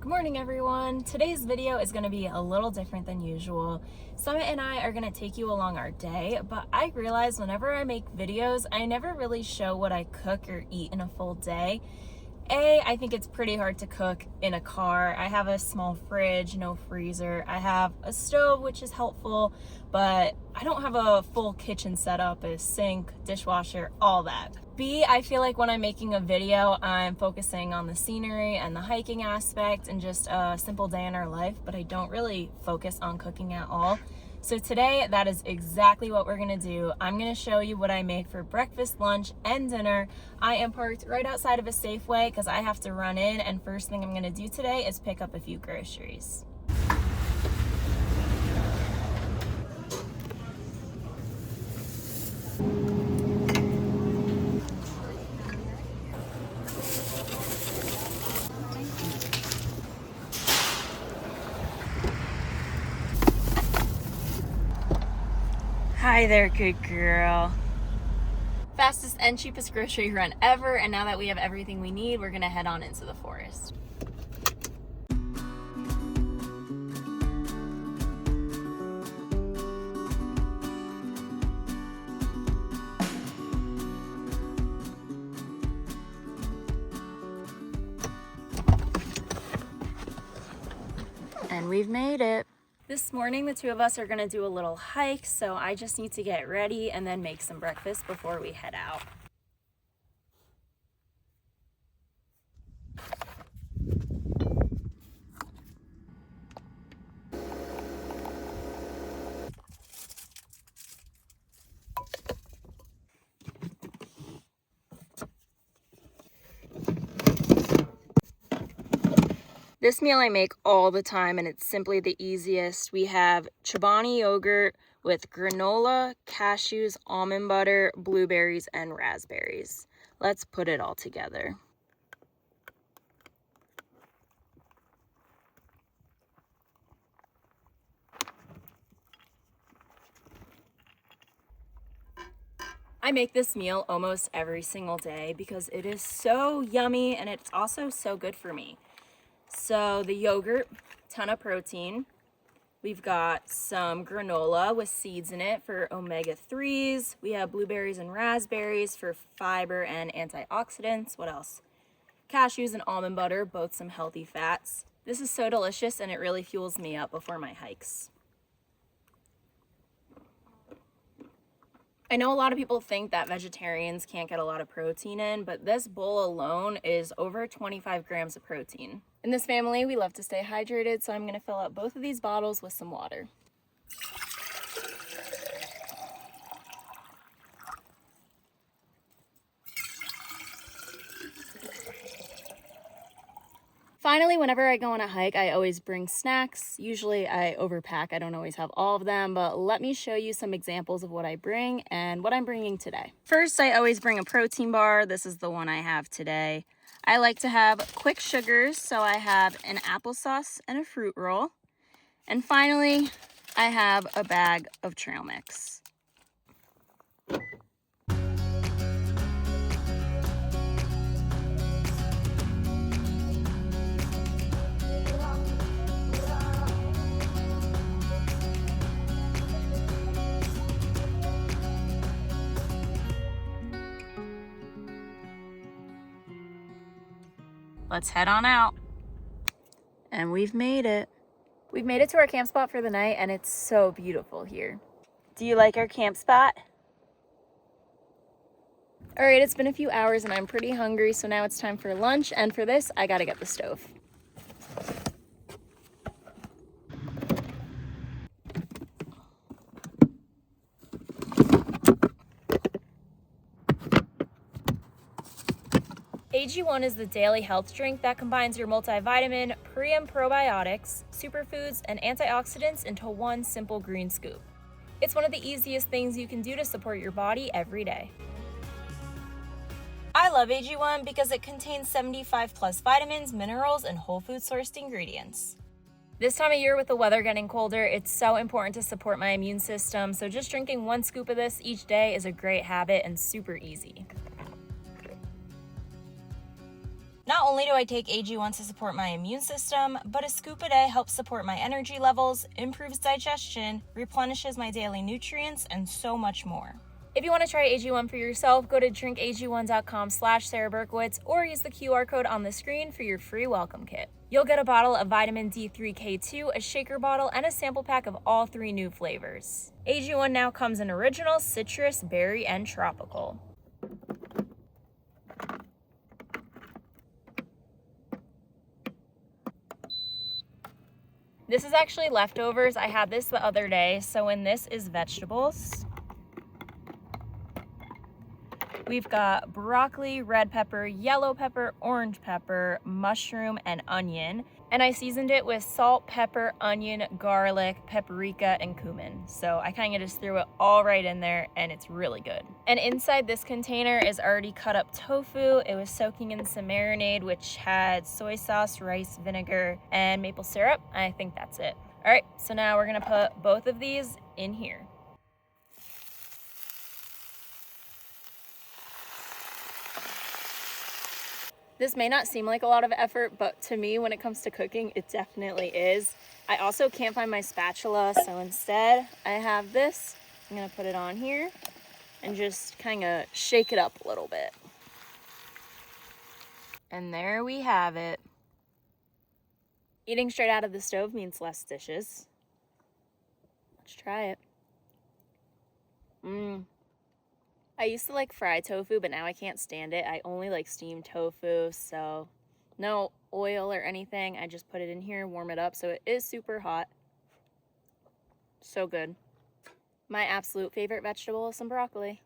Good morning, everyone. Today's video is going to be a little different than usual. Summit and I are going to take you along our day, but I realize whenever I make videos, I never really show what I cook or eat in a full day. I think it's pretty hard to cook in a car. I have a small fridge, no freezer. I have a stove, which is helpful, but I don't have a full kitchen setup, a sink, dishwasher, all that. I feel like when I'm making a video, I'm focusing on the scenery and the hiking aspect and just a simple day in our life, but I don't really focus on cooking at all. So today, that is exactly what we're gonna do. I'm gonna show you what I make for breakfast, lunch, and dinner. I am parked right outside of a Safeway because I have to run in, and first thing I'm gonna do today is pick up a few groceries. Hi there, good girl. Fastest and cheapest grocery run ever, and now that we have everything we need, we're gonna head on into the forest. And we've made it. This morning, the two of us are gonna do a little hike, so I just need to get ready and then make some breakfast before we head out. This meal I make all the time, and it's simply the easiest. We have Chobani yogurt with granola, cashews, almond butter, blueberries, and raspberries. Let's put it all together. I make this meal almost every single day because it is so yummy and it's also so good for me. So the yogurt, ton of protein. We've got some granola with seeds in it for omega-3s. We have blueberries and raspberries for fiber and antioxidants. What else? Cashews and almond butter, both some healthy fats. This is so delicious and it really fuels me up before my hikes. I know a lot of people think that vegetarians can't get a lot of protein in, but this bowl alone is over 25 grams of protein. In this family, we love to stay hydrated, so I'm gonna fill up both of these bottles with some water. Finally, whenever I go on a hike, I always bring snacks. Usually I overpack, I don't always have all of them, but let me show you some examples of what I bring and what I'm bringing today. First, I always bring a protein bar. This is the one I have today. I like to have quick sugars, so I have an applesauce and a fruit roll. And finally, I have a bag of trail mix. Let's head on out. And we've made it. We've made it to our camp spot for the night, and it's so beautiful here. Do you like our camp spot? All right, it's been a few hours and I'm pretty hungry, so now it's time for lunch, and for this, I gotta get the stove. AG1 is the daily health drink that combines your multivitamin, pre and probiotics, superfoods, and antioxidants into one simple green scoop. It's one of the easiest things you can do to support your body every day. I love AG1 because it contains 75 plus vitamins, minerals, and whole food sourced ingredients. This time of year with the weather getting colder, it's so important to support my immune system, so just drinking one scoop of this each day is a great habit and super easy. Not only do I take AG1 to support my immune system, but a scoop a day helps support my energy levels, improves digestion, replenishes my daily nutrients, and so much more. If you want to try AG1 for yourself, go to drinkag1.com/Sarah Berkowitz or use the QR code on the screen for your free welcome kit. You'll get a bottle of vitamin D3K2, a shaker bottle, and a sample pack of all 3 new flavors. AG1 now comes in original, citrus, berry, and tropical. This is actually leftovers. I had this the other day. So in this is vegetables. We've got broccoli, red pepper, yellow pepper, orange pepper, mushroom, and onion. And I seasoned it with salt, pepper, onion, garlic, paprika, and cumin. So I kind of just threw it all right in there, and it's really good. And inside this container is already cut up tofu. It was soaking in some marinade, which had soy sauce, rice, vinegar, and maple syrup. I think that's it. All right, so now we're gonna put both of these in here. This may not seem like a lot of effort, but to me, when it comes to cooking, it definitely is. I also can't find my spatula, so instead I have this. I'm gonna put it on here and just kind of shake it up a little bit. And there we have it. Eating straight out of the stove means less dishes. Let's try it. I used to like fried tofu, but now I can't stand it. I only like steamed tofu, so no oil or anything. I just put it in here, warm it up, so it is super hot. So good. My absolute favorite vegetable is some broccoli.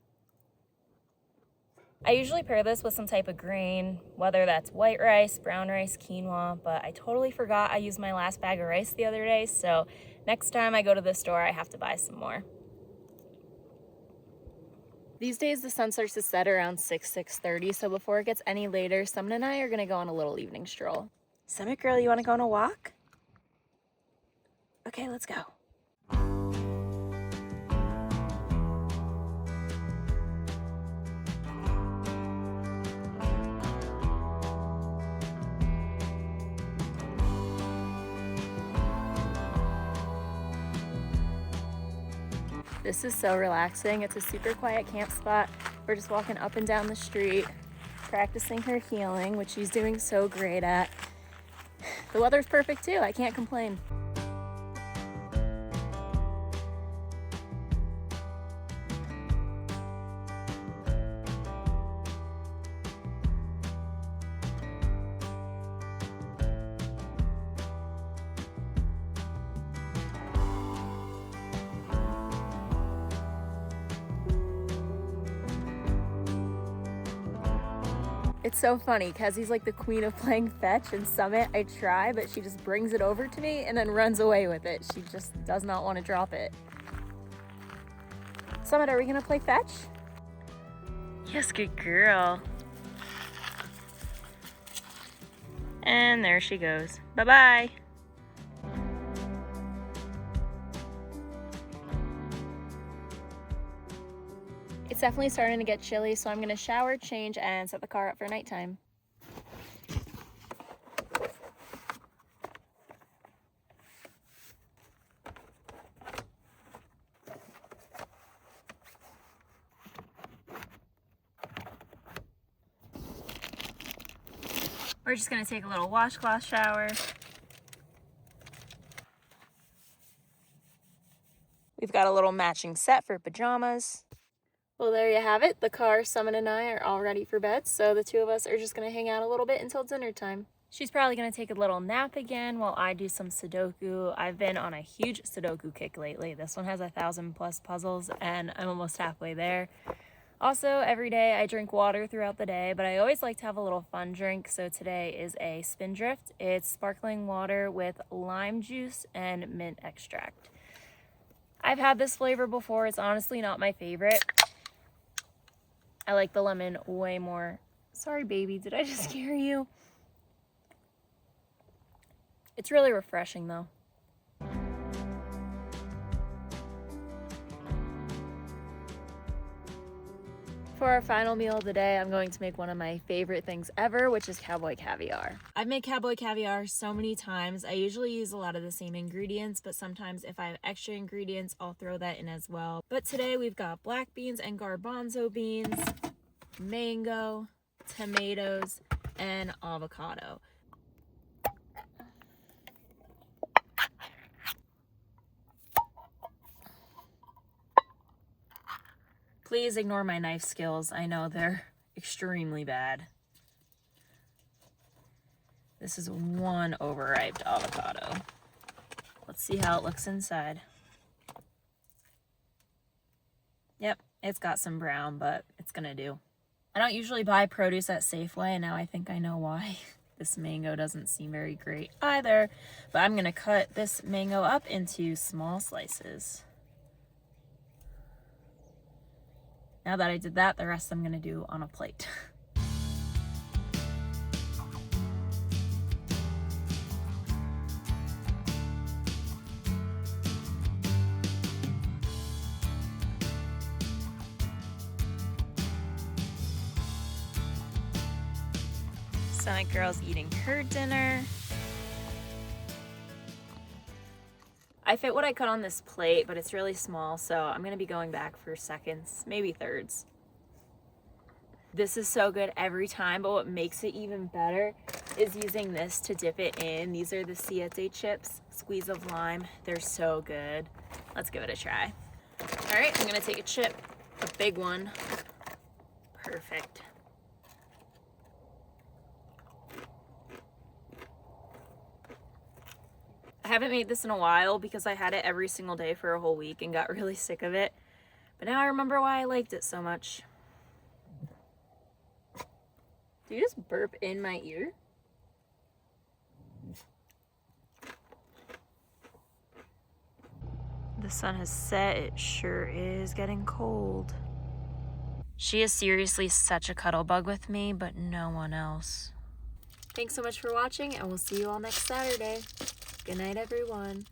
I usually pair this with some type of grain, whether that's white rice, brown rice, quinoa, but I totally forgot I used my last bag of rice the other day, so next time I go to the store, I have to buy some more. These days, the sun starts to set around 6:30, so before it gets any later, Summit and I are gonna go on a little evening stroll. Summit girl, you wanna go on a walk? Okay, let's go. This is so relaxing. It's a super quiet camp spot. We're just walking up and down the street, practicing her healing, which she's doing so great at. The weather's perfect too. I can't complain. It's so funny. Kezzy's like the queen of playing fetch, and Summit, I try, but she just brings it over to me and then runs away with it. She just does not want to drop it. Summit, are we gonna play fetch? Yes, good girl. And there she goes. Bye-bye. It's definitely starting to get chilly, so I'm gonna shower, change, and set the car up for nighttime. We're just gonna take a little washcloth shower. We've got a little matching set for pajamas. Well, there you have it. The car, Summit, and I are all ready for bed, so the two of us are just going to hang out a little bit until dinner time. She's probably going to take a little nap again while I do some Sudoku. I've been on a huge Sudoku kick lately. This one has 1,000+ puzzles, and I'm almost halfway there. Also, every day I drink water throughout the day, but I always like to have a little fun drink, so today is a Spindrift. It's sparkling water with lime juice and mint extract. I've had this flavor before. It's honestly not my favorite. I like the lemon way more. Sorry, baby, did I just scare you? It's really refreshing, though. For our final meal of the day, I'm going to make one of my favorite things ever, which is cowboy caviar. I've made cowboy caviar so many times. I usually use a lot of the same ingredients, but sometimes if I have extra ingredients, I'll throw that in as well. But today we've got black beans and garbanzo beans, mango, tomatoes, and avocado. Please ignore my knife skills. I know they're extremely bad. This is one overripe avocado. Let's see how it looks inside. Yep, it's got some brown, but it's gonna do. I don't usually buy produce at Safeway, and now I think I know why. This mango doesn't seem very great either, but I'm gonna cut this mango up into small slices. Now that I did that, the rest I'm gonna do on a plate. Sonic Girl's eating her dinner. I fit what I cut on this plate, but it's really small, so I'm gonna be going back for seconds, maybe thirds. This is so good every time, but what makes it even better is using this to dip it in. These are the Siete chips, squeeze of lime. They're so good. Let's give it a try. All right, I'm gonna take a chip, a big one. Perfect. I haven't made this in a while because I had it every single day for a whole week and got really sick of it. But now I remember why I liked it so much. Did you just burp in my ear? The sun has set. It sure is getting cold. She is seriously such a cuddle bug with me, but no one else. Thanks so much for watching, and we'll see you all next Saturday. Good night, everyone.